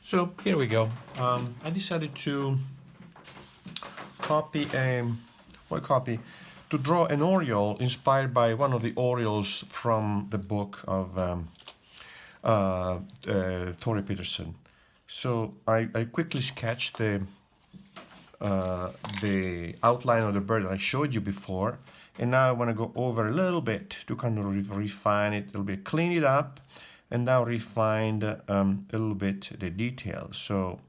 So here we go. I decided to copy to draw an Oriole inspired by one of the Orioles from the book of Tory Peterson. So I quickly sketched the outline of the bird that I showed you before, and now I want to go over a little bit to kind of refine it a little bit, clean it up, and now refine a little bit the details. So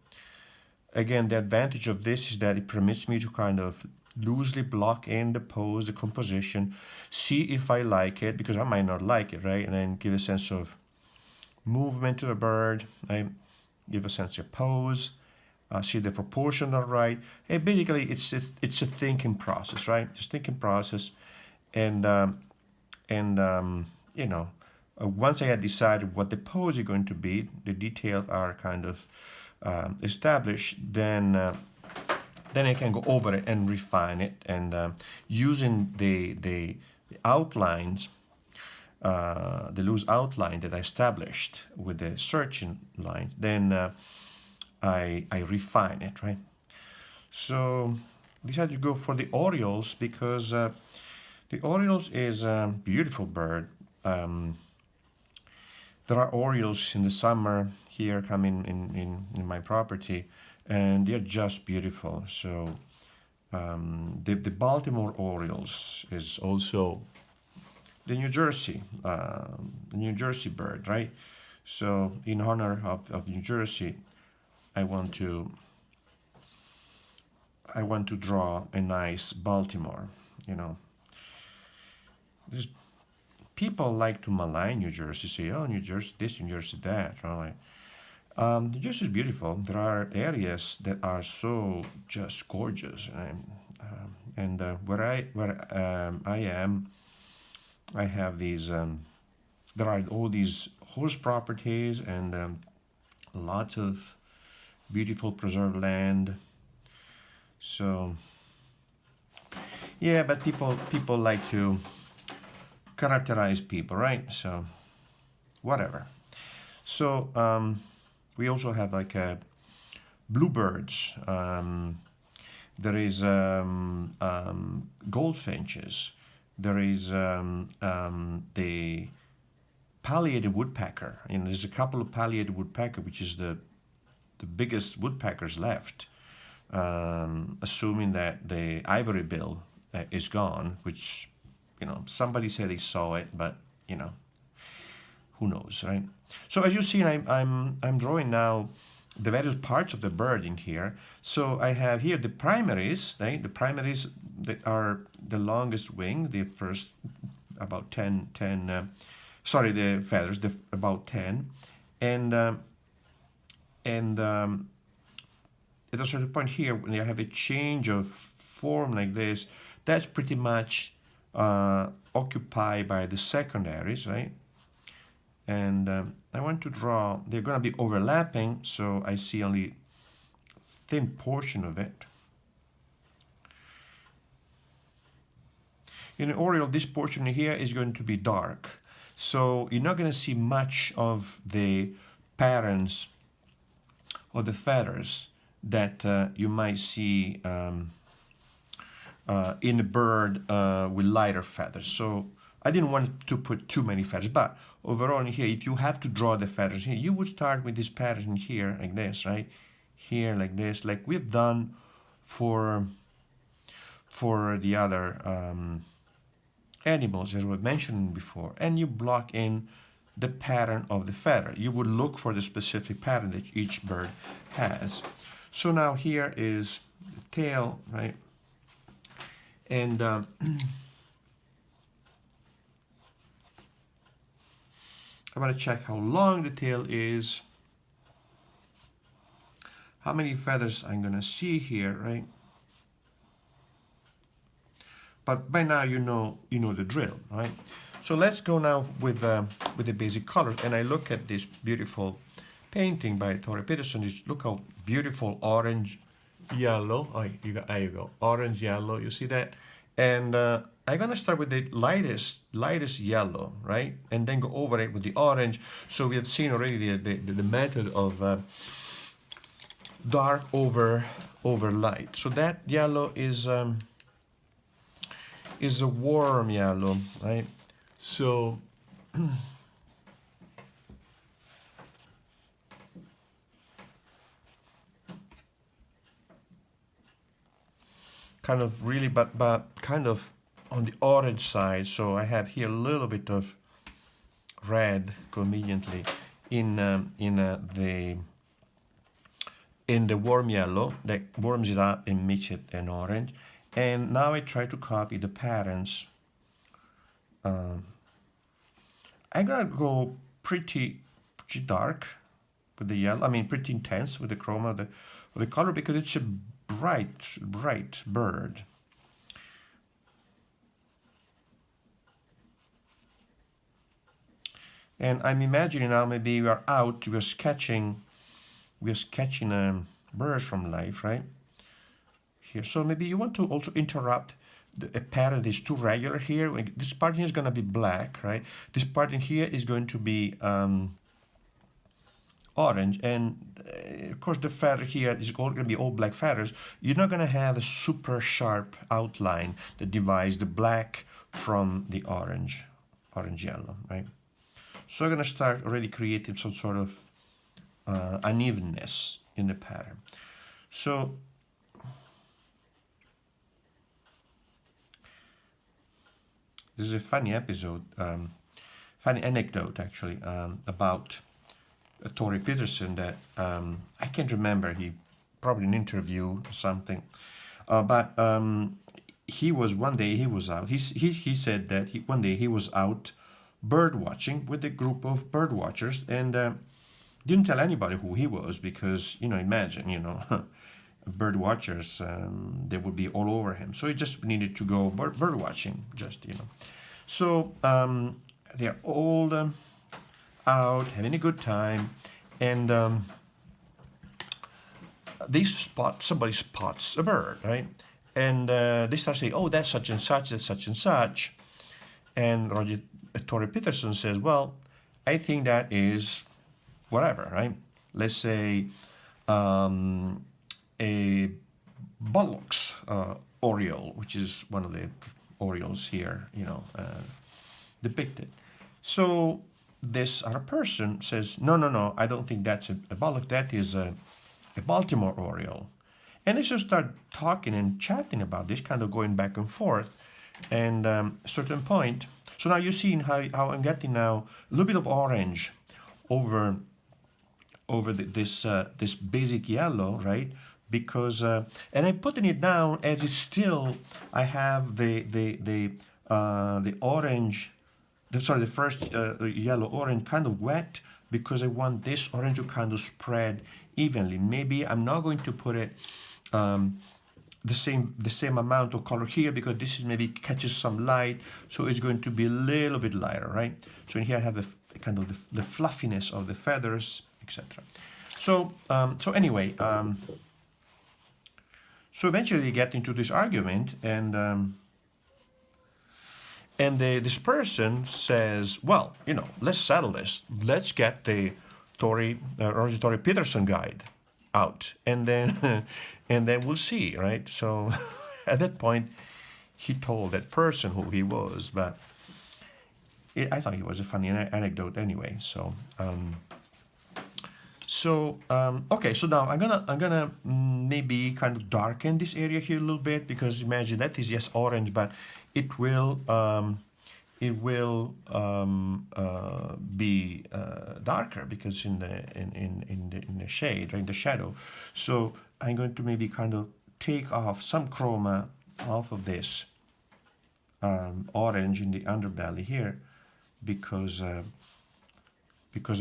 again, the advantage of this is that it permits me to kind of loosely block in the pose, the composition, see if I like it, because I might not like it, right? And then give a sense of movement to the bird, right? Give a sense of pose, see the proportion are right. And basically, it's a thinking process, right? It's a thinking process, and you know, once I had decided what the pose is going to be, the details are kind of established, then I can go over it and refine it, and using the outlines, the loose outline that I established with the searching line, then I refine it, right? So I decided to go for the Orioles because the Orioles is a beautiful bird. There are Orioles in the summer here coming in my property, and they're just beautiful. So the Baltimore Orioles is also the New Jersey bird, right? So in honor of New Jersey, I want to draw a nice Baltimore. You know, there's people like to malign New Jersey, say, "Oh, New Jersey this, New Jersey that." Right? New Jersey is beautiful. There are areas that are so just gorgeous, and where I am, I have these. There are all these horse properties and lots of beautiful preserved land. So yeah, but people like to characterize people, right? So whatever. So we also have like bluebirds. There is goldfinches. There is the pileated woodpecker. You know, there's a couple of pileated woodpecker, which is the biggest woodpeckers left, assuming that the ivory bill is gone, which, you know, somebody said they saw it, but, you know, who knows, right? So as you see, I'm drawing now the various parts of the bird in here. So I have here the primaries, right? The primaries that are the longest wing, the first about 10, sorry, the feathers, about 10. And at a certain point here, when you have a change of form like this, that's pretty much occupied by the secondaries, right? And I want to draw, they're going to be overlapping, so I see only thin portion of it. In an Oriole, this portion here is going to be dark, so you're not going to see much of the patterns or the feathers that you might see in a bird with lighter feathers. So I didn't want to put too many feathers, but overall in here, if you have to draw the feathers here, you would start with this pattern here, like this, right? Here, like this, like we've done for the other animals, as we mentioned before, and you block in the pattern of the feather. You would look for the specific pattern that each bird has. So now here is the tail, right? And I'm going to check how long the tail is, how many feathers I'm going to see here, right? But by now you know the drill, right? So let's go now with the basic colors, and I look at this beautiful painting by Tory Peterson. Just look how beautiful orange, yellow. Oh, there you go, orange, yellow. You see that? And I'm gonna start with the lightest yellow, right? And then go over it with the orange. So we have seen already the method of dark over light. So that yellow is a warm yellow, right? So kind of really, but kind of on the orange side. So I have here a little bit of red conveniently in the warm yellow that warms it up and makes it an orange. And now I try to copy the patterns. I'm gonna go pretty dark with the yellow. I mean, pretty intense with the chroma of the color, because it's a bright bird. And I'm imagining now maybe we are out, we're sketching birds from life, right? Here, so maybe you want to also interrupt a pattern that is too regular here. This part here is going to be black, right? This part in here is going to be orange, and of course the feather here is going to be all black feathers. You're not going to have a super sharp outline that divides the black from the orange yellow, right? So I'm going to start already creating some sort of unevenness in the pattern. So this is a funny episode, funny anecdote actually, about Tory Peterson that I can't remember. He probably an interview or something, but he was one day he was out. He said that one day he was out bird watching with a group of bird watchers, and didn't tell anybody who he was, because imagine bird watchers, they would be all over him. So he just needed to go bird watching, So they're all out having a good time, and somebody spots a bird, right? And they start saying, "Oh, that's such and such, that's such and such," and Tory Peterson says, "Well, I think that is whatever, right? Let's say a Bullock's Oriole, which is one of the Orioles here, depicted." So this other person says, no, I don't think that's a Bullock, that is a Baltimore Oriole. And they just start talking and chatting about this, kind of going back and forth. And a certain point, so now you're seeing how I'm getting now a little bit of orange over this basic yellow, right? Because and I'm putting it down as it's still. I have the orange, the first yellow orange kind of wet, because I want this orange to kind of spread evenly. Maybe I'm not going to put it the same amount of color here, because this is maybe catches some light, so it's going to be a little bit lighter, right? So in here I have a kind of the fluffiness of the feathers, etc. So anyway, so eventually they get into this argument, and this person says, "Well, let's settle this. Let's get the Tory Peterson guide out, and then and then we'll see, right?" So at that point, he told that person who he was, but I thought it was a funny anecdote anyway. So okay, so now I'm gonna maybe kind of darken this area here a little bit, because imagine that is just orange, but it will be darker, because in the shade, right, in the shadow. So I'm going to maybe kind of take off some chroma off of this orange in the underbelly here, because I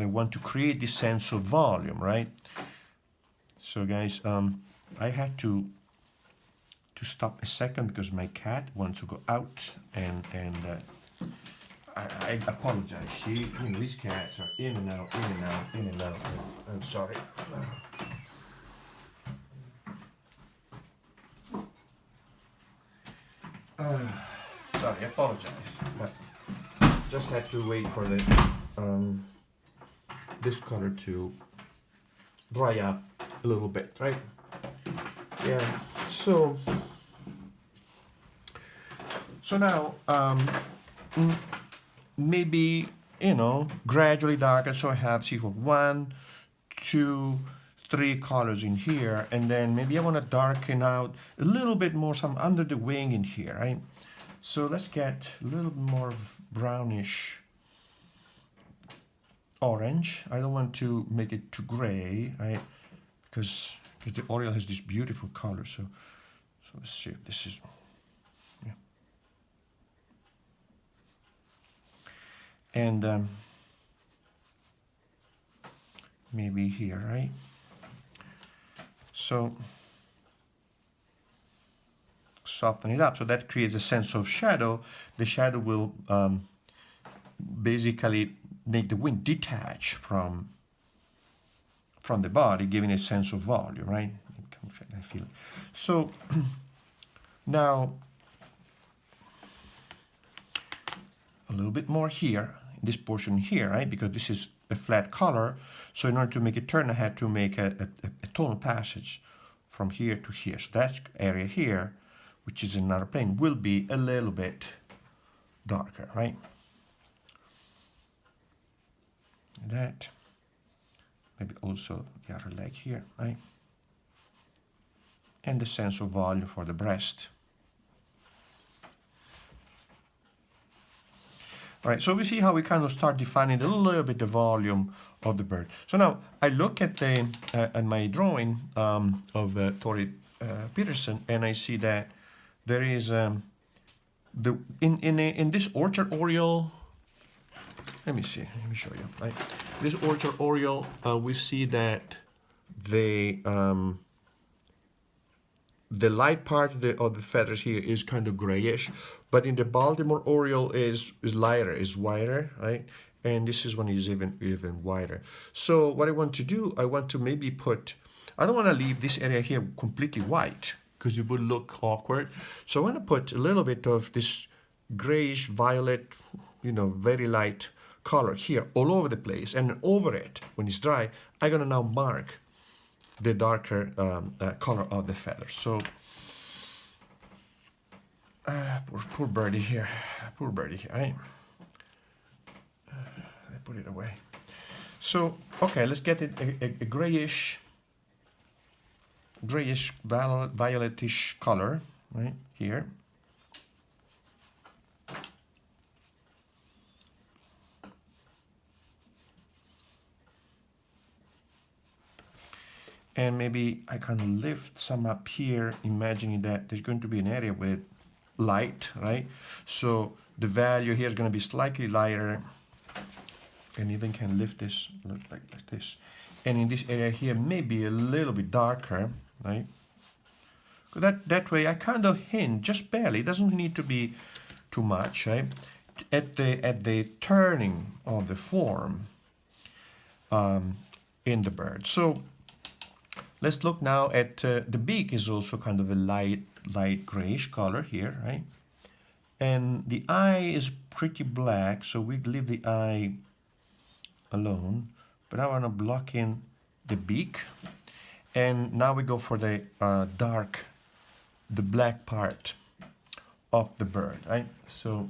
want to create this sense of volume, right? So guys, I had to stop a second because my cat wants to go out, and I apologize. These cats are in and out. I'm sorry. Sorry, I apologize, but just had to wait for the this color to dry up a little bit, right? Yeah, so now maybe, gradually darken. So I have, see, 1, 2, 3 colors in here, and then maybe I want to darken out a little bit more, some under the wing in here, right? So let's get a little more brownish orange. I don't want to make it too gray, right? Because the Oriole has this beautiful color. So let's see if this is, yeah. And maybe here, right? So soften it up. So that creates a sense of shadow. The shadow will basically make the wing detach from the body, giving a sense of volume, right? I feel it. So now a little bit more here, in this portion here, right? Because this is a flat color. So in order to make it turn, I had to make a tonal passage from here to here. So that area here, which is another plane, will be a little bit darker, right? That, maybe also the other leg here, right? And the sense of volume for the breast. All right, so we see how we kind of start defining a little bit the volume of the bird. So now I look at the at my drawing of Tory Peterson, and I see that there is in this orchard Oriole. Let me see. Let me show you. Right, this orchard Oriole, we see that the light part of the feathers here is kind of grayish, but in the Baltimore Oriole is lighter, is whiter, right? And this is one is even whiter. So what I want to do, I want to maybe put, I don't want to leave this area here completely white because it would look awkward. So I want to put a little bit of this grayish violet, very light color here all over the place, and over it, when it's dry, I'm gonna now mark the darker color of the feathers. So poor birdie here, right? I put it away. So okay, let's get it a grayish violetish color right here. And maybe I can lift some up here, imagining that there's going to be an area with light, right? So the value here is going to be slightly lighter, and even can lift this, look like this. And in this area here, maybe a little bit darker, right? That way I kind of hint, just barely, it doesn't need to be too much, right? At the turning of the form in the bird. So let's look now at the beak is also kind of a light grayish color here, right? And the eye is pretty black, so we leave the eye alone. But I want to block in the beak. And now we go for the the black part of the bird, right? So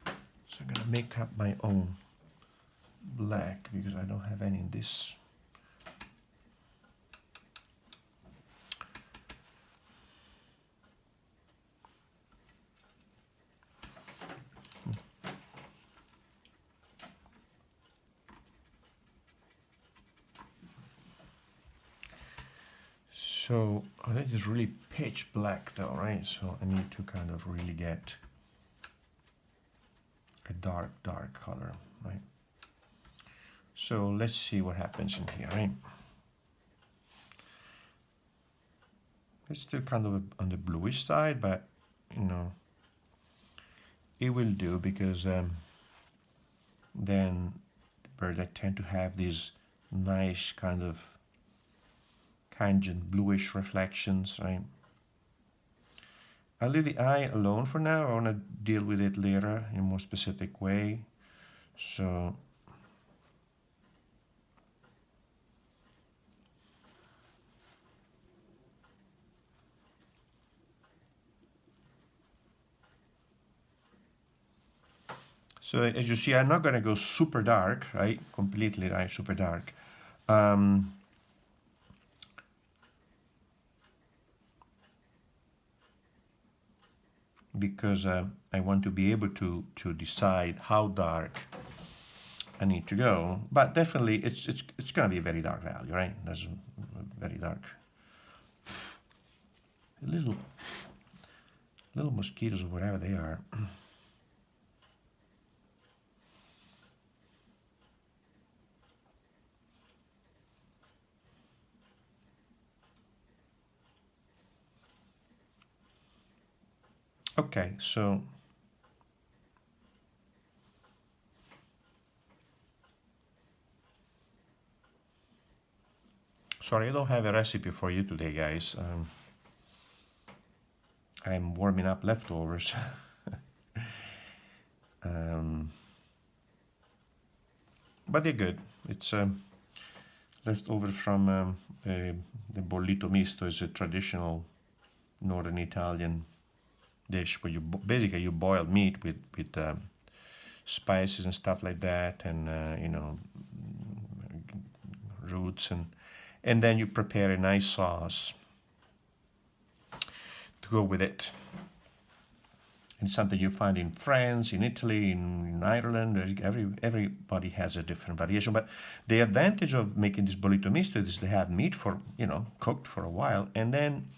I'm going to make up my own black because I don't have any in this. So that is really pitch black though, right? So I need to kind of really get a dark color, right? So let's see what happens in here, right? It's still kind of on the bluish side, but it will do because then the birds tend to have these nice kind of tangent bluish reflections, right? I'll leave the eye alone for now. I want to deal with it later in a more specific way. So So as you see, I'm not going to go super dark, right? Completely, right? Super dark. Um, because I want to be able to decide how dark I need to go. But definitely, it's going to be a very dark value, right? That's very dark. Little mosquitoes or whatever they are. Okay, so sorry, I don't have a recipe for you today, guys. I'm warming up leftovers. um, but they're good. It's leftovers from the bollito misto. Is a traditional northern Italian dish where you basically you boil meat with spices and stuff like that, and you know, roots, and then you prepare a nice sauce to go with it. It's something you find in France, in Italy, in Ireland. Everybody has a different variation. But the advantage of making this bollito misto is they have meat for, you know, cooked for a while, and then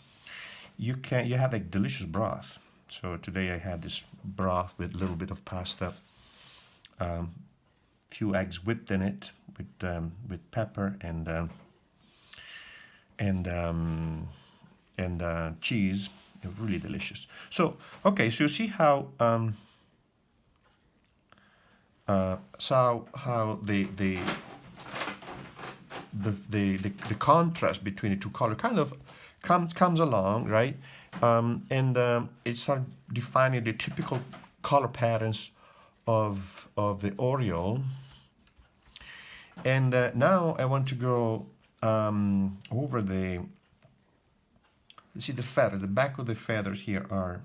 you have a delicious broth. So today I had this broth with a little bit of pasta, few eggs whipped in it with pepper and cheese. Really delicious. So okay, so you see how how the contrast between the two colors kind of comes along, right? It starts defining the typical color patterns of the Oriole. And now I want to go over the. You see the feather. The back of the feathers here are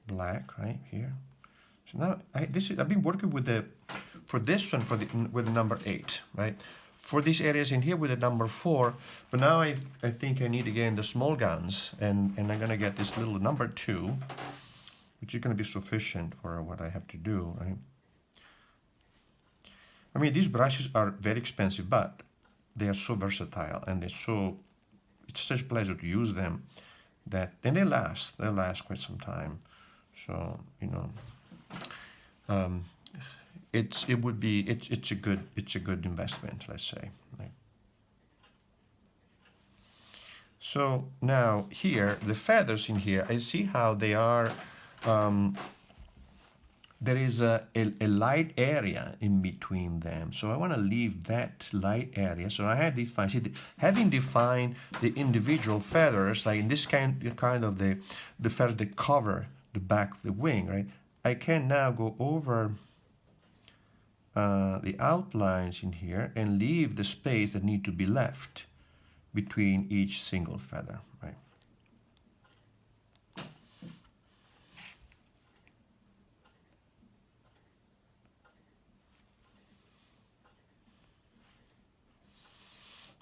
black, right here. So now I've been working with for this one with the number 8, right? For these areas in here with the number 4, but now I think I need again the small guns, and I'm gonna get this little number 2, which is gonna be sufficient for what I have to do, right? I mean, these brushes are very expensive, but they are so versatile, and it's such a pleasure to use them and they last quite some time. So, you know, it's a good investment, let's say, right? So now here the feathers in here, I see how they are. There is a light area in between them. So I want to leave that light area. So I have defined, see, having defined the individual feathers, like in this kind of the feathers that cover the back of the wing, right? I can now go over the outlines in here and leave the space that need to be left between each single feather, right?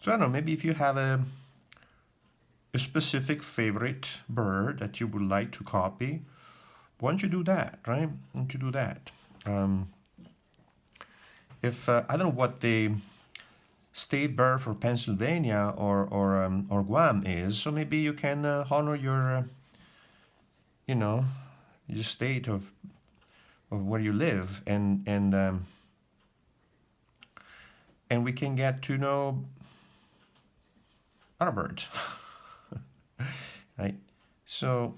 So I don't know, maybe if you have a specific favorite bird that you would like to copy, why don't you do that, right? Why don't you do that? If I don't know what the state bird for Pennsylvania or Guam is, so maybe you can honor your, you know, your state of where you live, and we can get to know other birds, right? So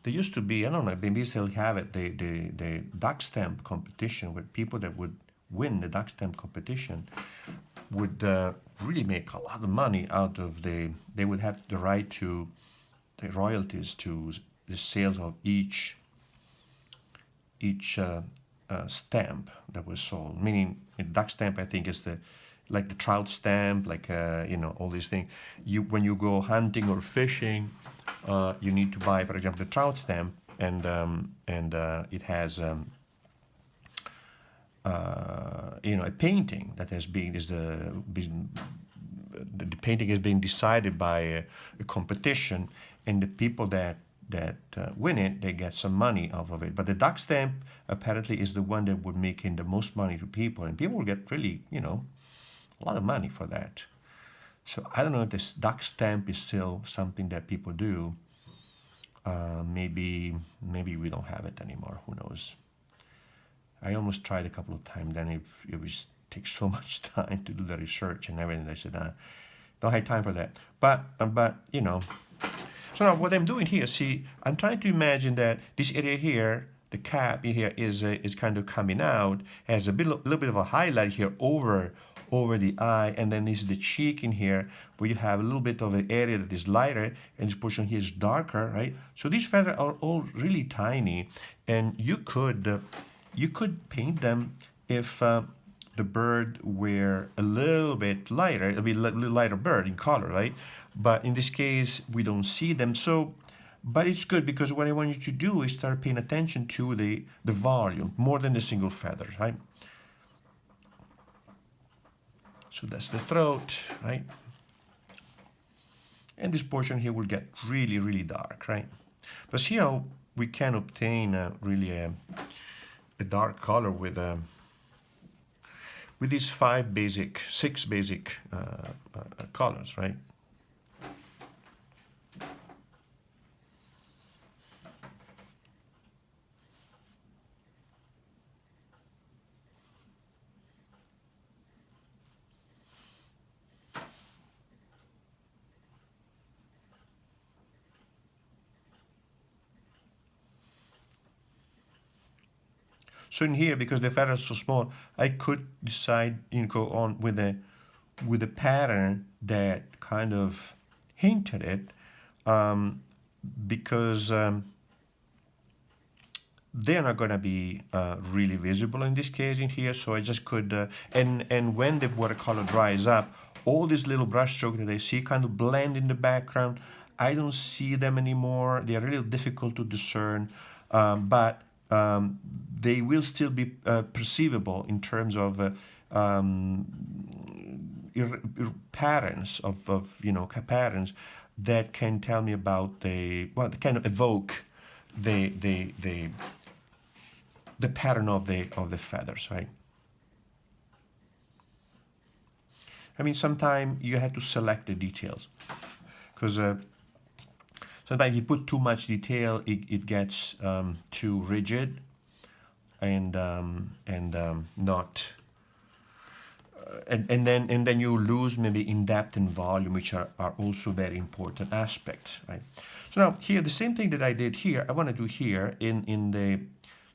there used to be, I don't know, maybe still have it, the duck stamp competition, where people that would win the duck stamp competition would really make a lot of money out of they would have the right to the royalties to the sales of each stamp that was sold. Meaning, a duck stamp, I think, is the like the trout stamp, like you know, all these things. When you go hunting or fishing, you need to buy, for example, the trout stamp, and it has you know, a painting that has been the painting has been decided by a competition, and the people that win it, they get some money off of it. But the duck stamp apparently is the one that would make in the most money to people, and people will get really, you know, a lot of money for that. So I don't know if this duck stamp is still something that people do. Maybe we don't have it anymore. Who knows? I almost tried a couple of times. Then it was takes so much time to do the research and everything. I said, don't have time for that. But you know. So now what I'm doing here, see, I'm trying to imagine that this area here, the cap in here is kind of coming out, has a little bit of a highlight here over the eye, and then this is the cheek in here, where you have a little bit of an area that is lighter, and this portion here is darker, right? So these feathers are all really tiny, and you could paint them if the bird were a little bit lighter, it'll be a little lighter bird in color, right? But in this case, we don't see them. So, but it's good because what I want you to do is start paying attention to the volume more than the single feather, right? So that's the throat, right? And this portion here will get really, really dark, right? But see how we can obtain really a dark color with these six basic colors, right? So in here, because the feather is so small, I could decide, you know, go on with a pattern that kind of hinted it, because they're not going to be really visible in this case in here. So I just could, and when the watercolor dries up, all these little brush strokes that I see kind of blend in the background. I don't see them anymore. They are really difficult to discern, but they will still be perceivable in terms of patterns of you know, patterns that can tell me about they kind of evoke the pattern of the feathers, right? I mean, sometimes you have to select the details because sometimes you put too much detail, it gets too rigid and not. And then you lose maybe in depth and volume, which are also very important aspects, right? So now here, the same thing that I did here, I want to do here in the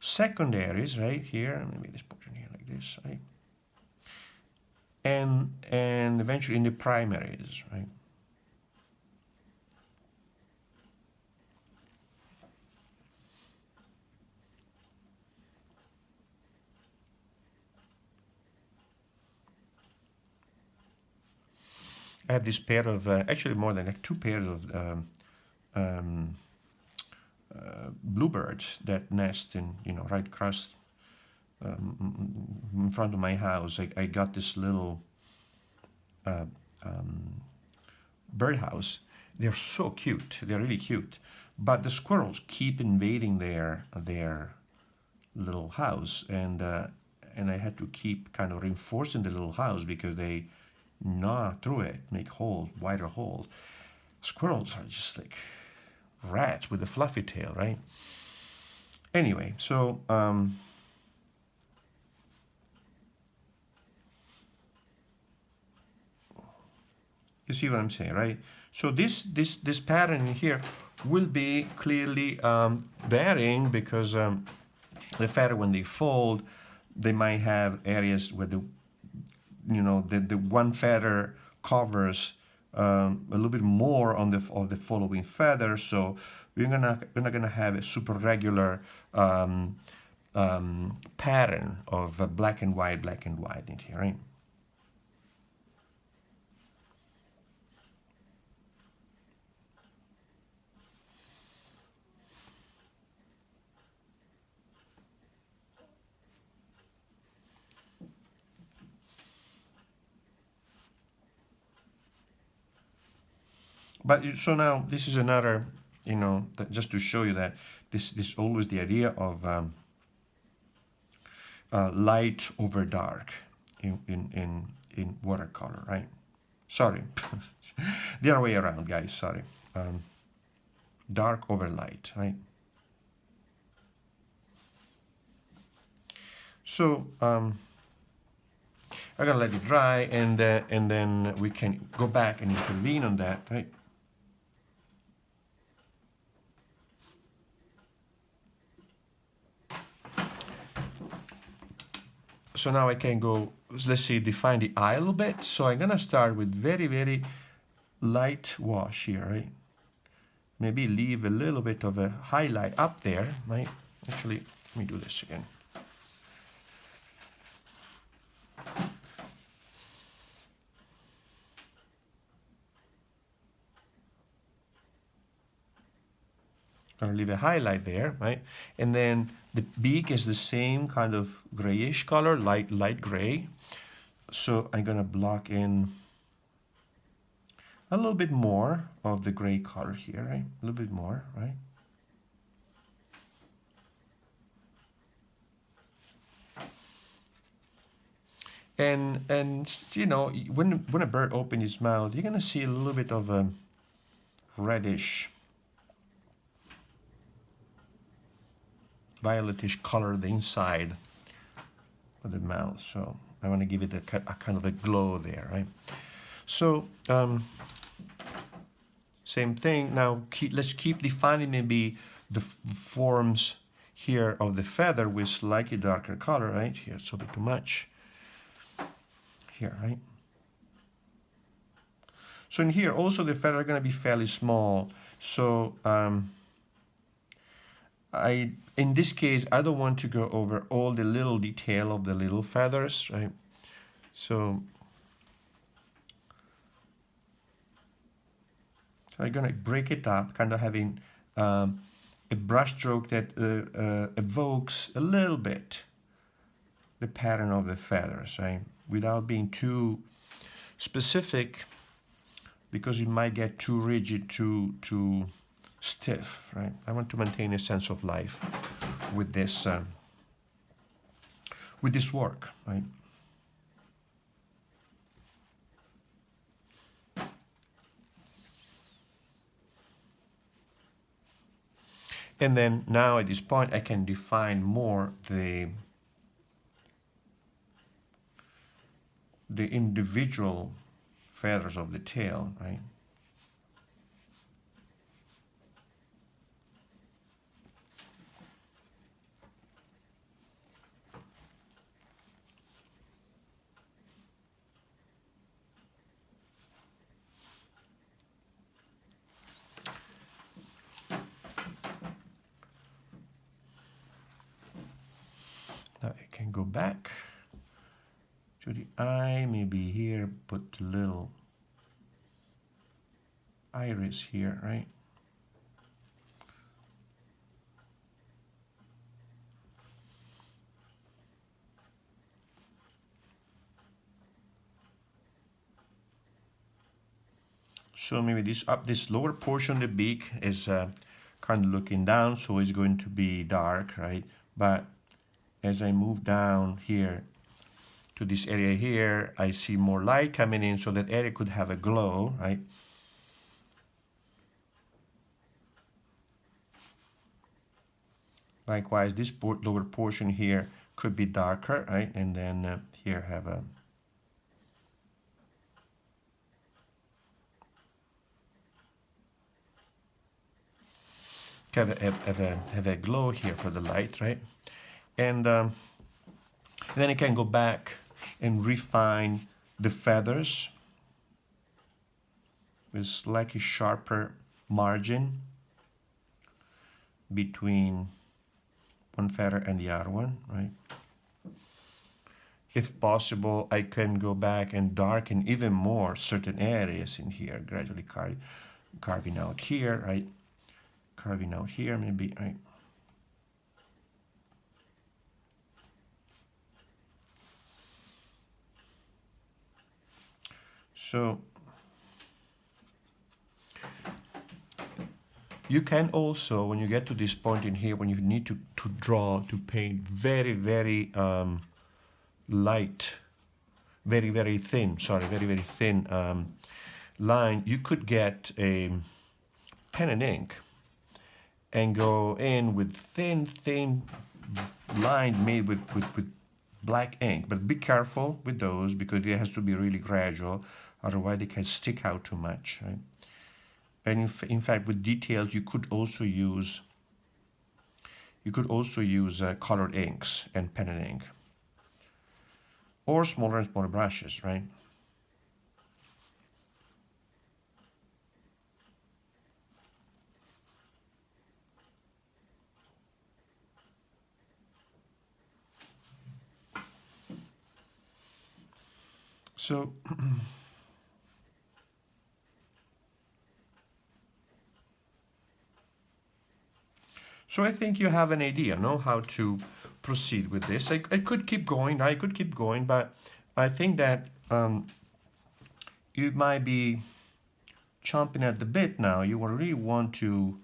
secondaries, right? Here, maybe this portion here like this, right? And eventually in the primaries, right? I have this pair of, actually more than like two pairs of bluebirds that nest in, you know, right across in front of my house. I got this little birdhouse. They're so cute. They're really cute. But the squirrels keep invading their little house, and I had to keep kind of reinforcing the little house because they gnaw through it, make holes, wider holes. Squirrels are just like rats with a fluffy tail, right? Anyway, so you see what I'm saying, right? So this pattern here will be clearly varying because the feather, when they fold, they might have areas where the one feather covers a little bit more on the following feather. So we're not gonna have a super regular pattern of black and white in here, right? But so now this is another, just to show you that this always the idea of light over dark in watercolor, right? Sorry, the other way around, guys. Sorry, dark over light, right? So I'm gonna let it dry, and then we can go back and intervene on that, right? So now I can go, let's see, define the eye a little bit. So I'm gonna start with very, very light wash here, right? Maybe leave a little bit of a highlight up there, right? Actually, let me do this again. Gonna leave a highlight there, right? And then the beak is the same kind of grayish color, light gray. So I'm gonna block in a little bit more of the gray color here, right? A little bit more, right? And when a bird opens his mouth, you're gonna see a little bit of a reddish, violetish color the inside of the mouth. So I want to give it a kind of a glow there, right? So same thing. Now let's keep defining maybe the forms here of the feather with slightly darker color, right? Here, it's a bit too much. Here, right? So in here, also the feather are going to be fairly small. So in this case, I don't want to go over all the little detail of the little feathers, right? So I'm gonna break it up, kind of having a brush stroke that evokes a little bit the pattern of the feathers, right? Without being too specific, because it might get too rigid, too stiff, right? I want to maintain a sense of life with this work, right? And then now at this point I can define more the individual feathers of the tail, right? Now I can go back to the eye, maybe here, put a little iris here, right? So maybe this lower portion of the beak is kind of looking down, so it's going to be dark, right? But as I move down here to this area here, I see more light coming in, so that area could have a glow, right? Likewise, this lower portion here could be darker, right? And then here have a have a glow here for the light, right? And then I can go back and refine the feathers with slightly sharper margin between one feather and the other one, right? If possible, I can go back and darken even more certain areas in here, gradually carving out here, right? Carving out here, maybe, right? So You can also, when you get to this point in here, when you need to draw, to paint very, very light, very, very thin, sorry, very, very thin line, you could get a pen and ink and go in with thin, thin line made with black ink. But be careful with those because it has to be really gradual, otherwise they can stick out too much, right? And in fact, with details, you could also use colored inks and pen and ink, or smaller and smaller brushes, right? So, so I think you have an idea, no, how to proceed with this. I could keep going. I could keep going, but I think that you might be chomping at the bit now. You will really want to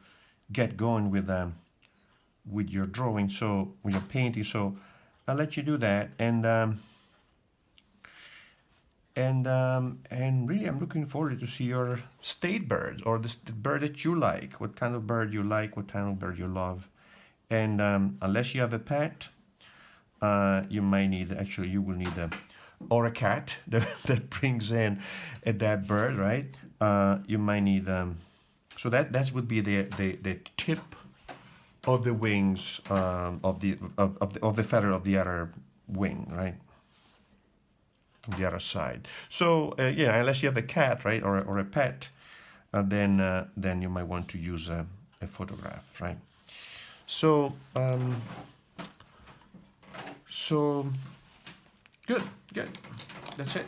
get going with your drawing, so with your painting. So I'll let you do that, and really, I'm looking forward to see your state birds or the bird that you like. What kind of bird you like? What kind of bird you love? And unless you have a pet, you might need, actually you will need a or a cat that brings in that bird, right? You might need so that would be the tip of the wings of the feather of the other wing, right? The other side. So yeah, unless you have a cat, right, or a pet, then you might want to use a photograph, right? So so good, good. That's it.